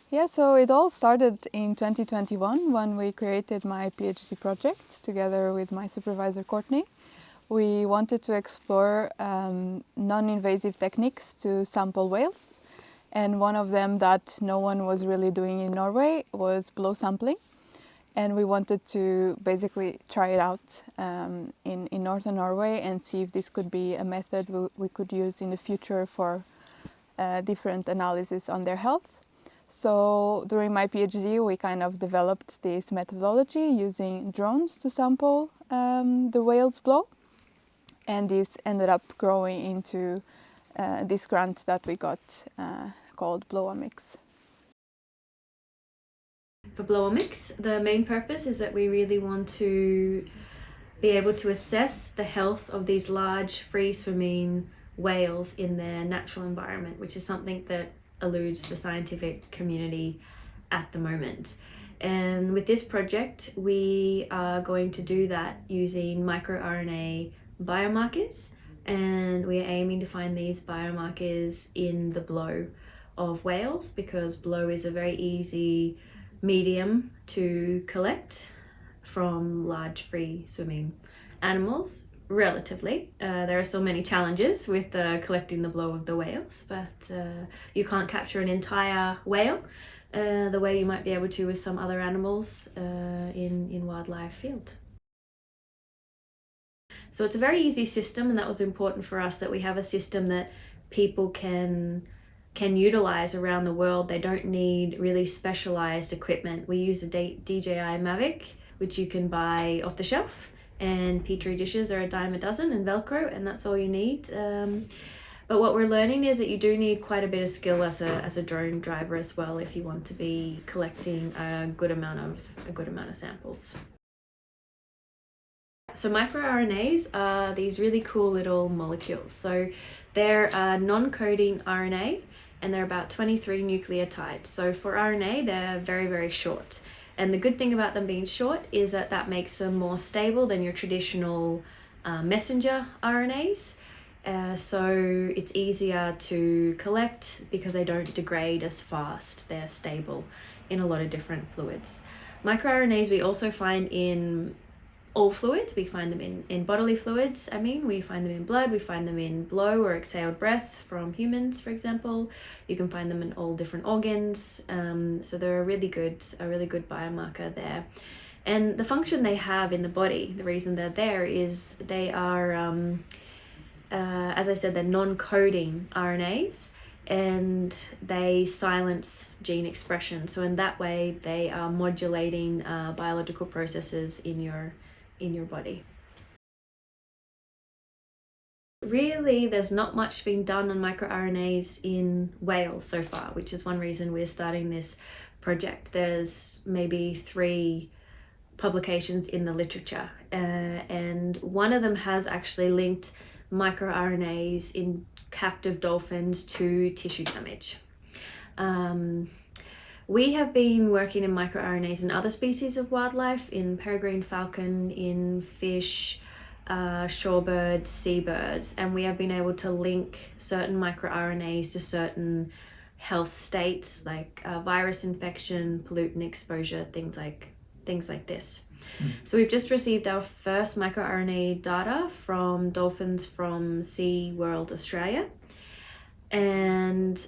Yeah, so it all started in 2021 when we created my PhD project together with my supervisor Courtney. We wanted to explore non-invasive techniques to sample whales, and one of them that no one was really doing in Norway was blow sampling. And we wanted to basically try it out in northern Norway and see if this could be a method we could use in the future for different analysis on their health. So during my PhD, we kind of developed this methodology using drones to sample the whale's blow. And this ended up growing into this grant that we got called Blowomics. For Blowomics, the main purpose is that we really want to be able to assess the health of these large free-swimming whales in their natural environment, which is something that eludes the scientific community at the moment. And with this project, we are going to do that using microRNA biomarkers, and we are aiming to find these biomarkers in the blow of whales because blow is a very easy medium to collect from large free swimming animals. Relatively. There are still many challenges with collecting the blow of the whales, but you can't capture an entire whale the way you might be able to with some other animals in wildlife field. So it's a very easy system, and that was important for us, that we have a system that people can utilize around the world. They don't need really specialized equipment. We use a DJI Mavic, which you can buy off the shelf, and Petri dishes are a dime a dozen, and Velcro, and that's all you need. But what we're learning is that you do need quite a bit of skill as a drone driver as well if you want to be collecting a good amount of samples. So microRNAs are these really cool little molecules. So they're non-coding RNA, and they're about 23 nucleotides. So for RNA, they're very, very short. And the good thing about them being short is that makes them more stable than your traditional messenger RNAs. So it's easier to collect because they don't degrade as fast. They're stable in a lot of different fluids. MicroRNAs we also find in all fluids. We find them in bodily fluids. We find them in blood, we find them in blow or exhaled breath from humans, for example. You can find them in all different organs. So they're a really good biomarker there. And the function they have in the body, the reason they're there is they are, as I said, they're non-coding RNAs, and they silence gene expression. So in that way, they are modulating biological processes in your body. Really, there's not much being done on microRNAs in whales so far, which is one reason we're starting this project. There's maybe 3 publications in the literature, and one of them has actually linked microRNAs in captive dolphins to tissue damage. We have been working in microRNAs in other species of wildlife, in peregrine falcon, in fish, shorebirds, seabirds, and we have been able to link certain microRNAs to certain health states like virus infection, pollutant exposure, things like this. So we've just received our first microRNA data from dolphins from SeaWorld Australia, and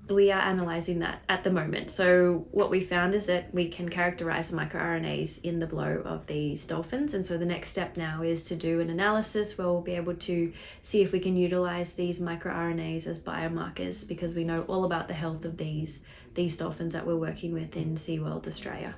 we are analysing that at the moment. So what we found is that we can characterise the microRNAs in the blow of these dolphins, and so the next step now is to do an analysis where we'll be able to see if we can utilise these microRNAs as biomarkers, because we know all about the health of these dolphins that we're working with in SeaWorld Australia.